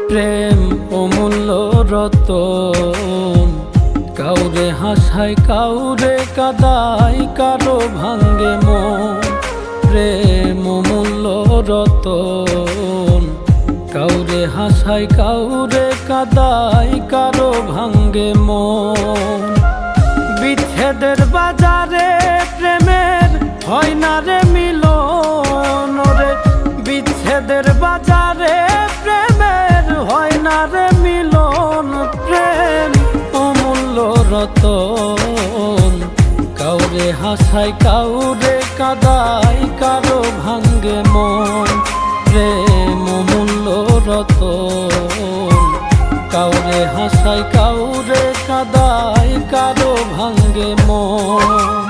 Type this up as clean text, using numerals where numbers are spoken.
প্রেম অমূল্য রতন, কাউরে হাসায় কাউরে কাদায়, কারো ভাঙ্গে মন। প্রেম অমূল্য রতন, কাউরে হাসায় কাউরে কাদায়, কারো ভাঙ্গে মন। বিচ্ছেদের বাজারে প্রেমের হয় না রে মিলন রে, বিচ্ছেদের বাজারে প্রেমের হয় না রে মিলন। প্রেম অমূল্য রতন, কাউরে হাসায় কাউরে কাদায়, কারো ভাঙ্গে মন। প্রেম অমূল্য রতন, কাউরে হাসায় কাউরে কাদায়, কারো ভাঙ্গে মন।